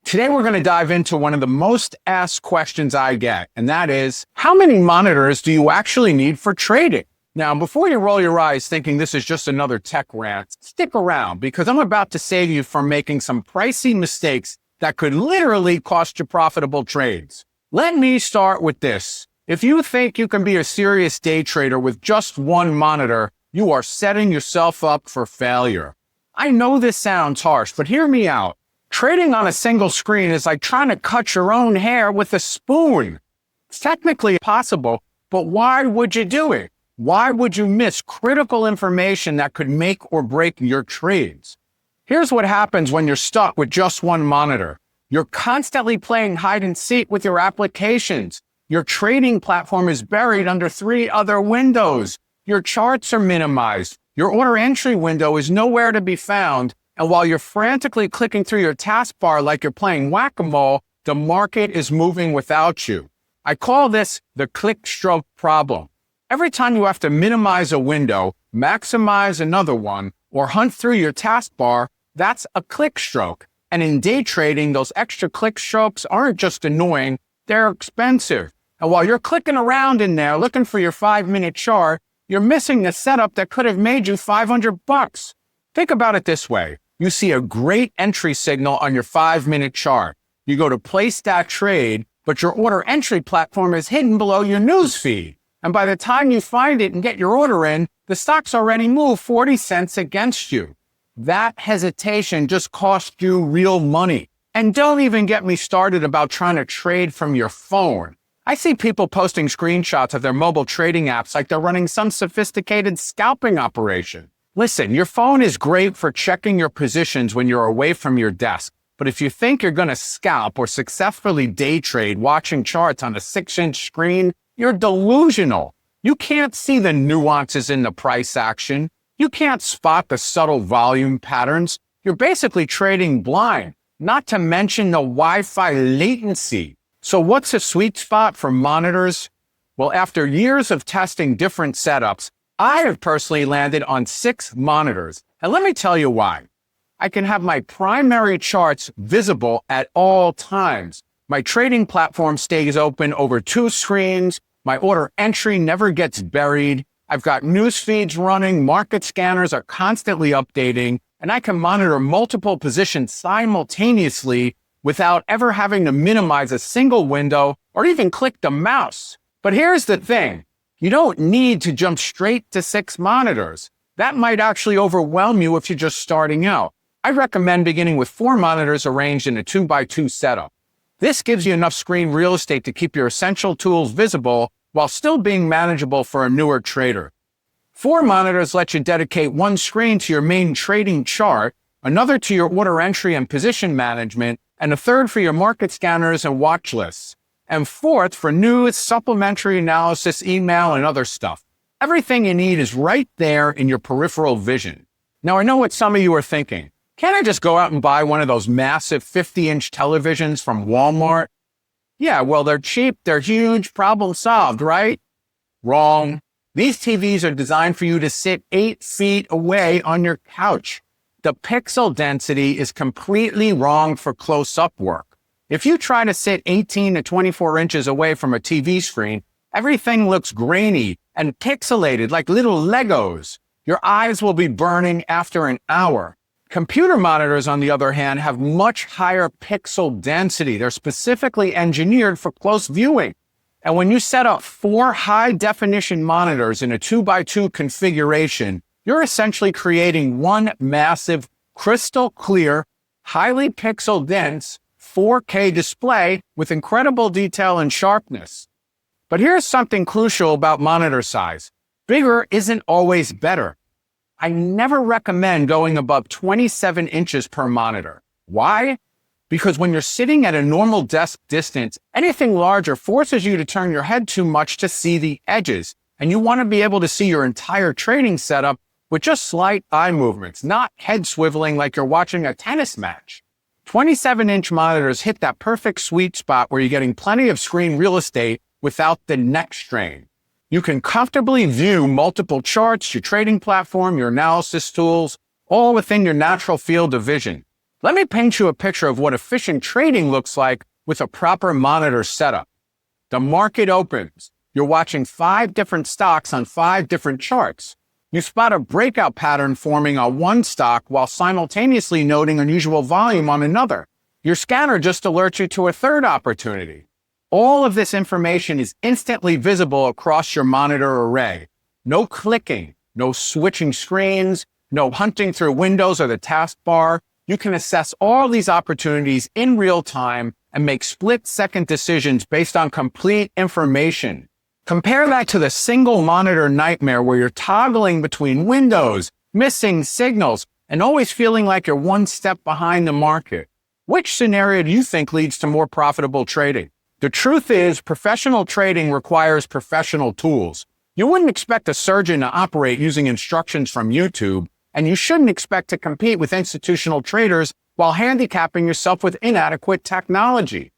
Today, we're going to dive into one of the most asked questions I get, and that is, how many monitors do you actually need for trading? Now, before you roll your eyes thinking this is just another tech rant, stick around because I'm about to save you from making some pricey mistakes that could literally cost you profitable trades. Let me start with this. If you think you can be a serious day trader with just one monitor, you are setting yourself up for failure. I know this sounds harsh, but hear me out. Trading on a single screen is like trying to cut your own hair with a spoon. It's technically possible, but why would you do it? Why would you miss critical information that could make or break your trades? Here's what happens when you're stuck with just one monitor. You're constantly playing hide and seek with your applications. Your trading platform is buried under 3 other windows. Your charts are minimized. Your order entry window is nowhere to be found. And while you're frantically clicking through your taskbar like you're playing whack-a-mole, the market is moving without you. I call this the click-stroke problem. Every time you have to minimize a window, maximize another one, or hunt through your taskbar, that's a click stroke. And in day trading, those extra click strokes aren't just annoying, they're expensive. And while you're clicking around in there looking for your 5-minute chart, you're missing the setup that could have made you $500. Think about it this way. You see a great entry signal on your 5-minute chart. You go to place that trade, but your order entry platform is hidden below your news feed. And by the time you find it and get your order in, the stock's already moved 40 cents against you. That hesitation just cost you real money. And don't even get me started about trying to trade from your phone. I see people posting screenshots of their mobile trading apps like they're running some sophisticated scalping operation. Listen, your phone is great for checking your positions when you're away from your desk. But if you think you're going to scalp or successfully day trade watching charts on a 6-inch screen, you're delusional. You can't see the nuances in the price action. You can't spot the subtle volume patterns. You're basically trading blind, not to mention the Wi-Fi latency. So what's a sweet spot for monitors? Well, after years of testing different setups, I have personally landed on 6 monitors. And let me tell you why. I can have my primary charts visible at all times. My trading platform stays open over 2 screens. My order entry never gets buried. I've got news feeds running. Market scanners are constantly updating. And I can monitor multiple positions simultaneously without ever having to minimize a single window or even click the mouse. But here's the thing. You don't need to jump straight to 6 monitors. That might actually overwhelm you if you're just starting out. I recommend beginning with 4 monitors arranged in a 2x2 setup. This gives you enough screen real estate to keep your essential tools visible while still being manageable for a newer trader. 4 monitors let you dedicate one screen to your main trading chart, another to your order entry and position management, and a third for your market scanners and watch lists. And 4th for news, supplementary analysis, email, and other stuff. Everything you need is right there in your peripheral vision. Now, I know what some of you are thinking. Can't I just go out and buy one of those massive 50-inch televisions from Walmart? Yeah, well, they're cheap, they're huge, problem solved, right? Wrong. These TVs are designed for you to sit 8 feet away on your couch. The pixel density is completely wrong for close-up work. If you try to sit 18 to 24 inches away from a TV screen, everything looks grainy and pixelated like little Legos. Your eyes will be burning after an hour. Computer monitors, on the other hand, have much higher pixel density. They're specifically engineered for close viewing. And when you set up 4 high-definition monitors in a 2x2 configuration, you're essentially creating one massive, crystal clear, highly pixel dense 4K display with incredible detail and sharpness. But here's something crucial about monitor size. Bigger isn't always better. I never recommend going above 27 inches per monitor. Why? Because when you're sitting at a normal desk distance, anything larger forces you to turn your head too much to see the edges. And you want to be able to see your entire trading setup with just slight eye movements, not head swiveling like you're watching a tennis match. 27-inch monitors hit that perfect sweet spot where you're getting plenty of screen real estate without the neck strain. You can comfortably view multiple charts, your trading platform, your analysis tools, all within your natural field of vision. Let me paint you a picture of what efficient trading looks like with a proper monitor setup. The market opens. You're watching 5 different stocks on 5 different charts. You spot a breakout pattern forming on one stock while simultaneously noting unusual volume on another. Your scanner just alerts you to a third opportunity. All of this information is instantly visible across your monitor array. No clicking, no switching screens, no hunting through windows or the taskbar. You can assess all these opportunities in real time and make split-second decisions based on complete information. Compare that to the single monitor nightmare where you're toggling between windows, missing signals, and always feeling like you're one step behind the market. Which scenario do you think leads to more profitable trading? The truth is, professional trading requires professional tools. You wouldn't expect a surgeon to operate using instructions from YouTube, and you shouldn't expect to compete with institutional traders while handicapping yourself with inadequate technology.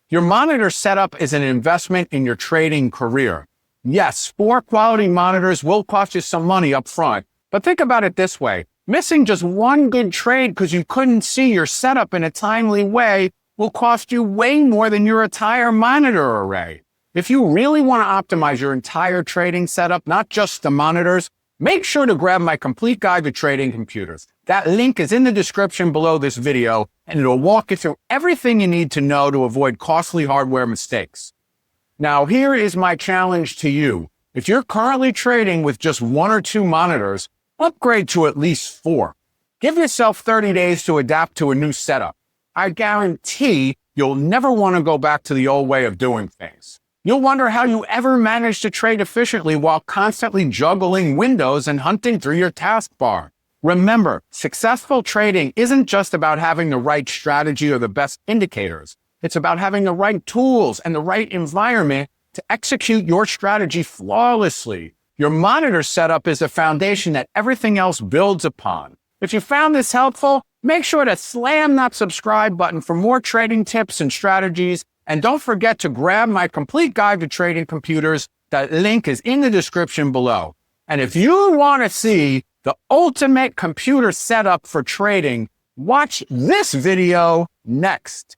Your monitor setup is an investment in your trading career. Yes, 4 quality monitors will cost you some money up front, but think about it this way. Missing just one good trade because you couldn't see your setup in a timely way will cost you way more than your entire monitor array. If you really want to optimize your entire trading setup, not just the monitors, make sure to grab my complete guide to trading computers. That link is in the description below this video, and it'll walk you through everything you need to know to avoid costly hardware mistakes. Now, here is my challenge to you. If you're currently trading with just 1 or 2 monitors, upgrade to at least 4. Give yourself 30 days to adapt to a new setup. I guarantee you'll never want to go back to the old way of doing things. You'll wonder how you ever managed to trade efficiently while constantly juggling windows and hunting through your taskbar. Remember, successful trading isn't just about having the right strategy or the best indicators. It's about having the right tools and the right environment to execute your strategy flawlessly. Your monitor setup is a foundation that everything else builds upon. If you found this helpful, make sure to slam that subscribe button for more trading tips and strategies. And don't forget to grab my complete guide to trading computers. That link is in the description below. And if you want to see the ultimate computer setup for trading, watch this video next.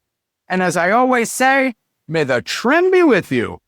And as I always say, may the trend be with you.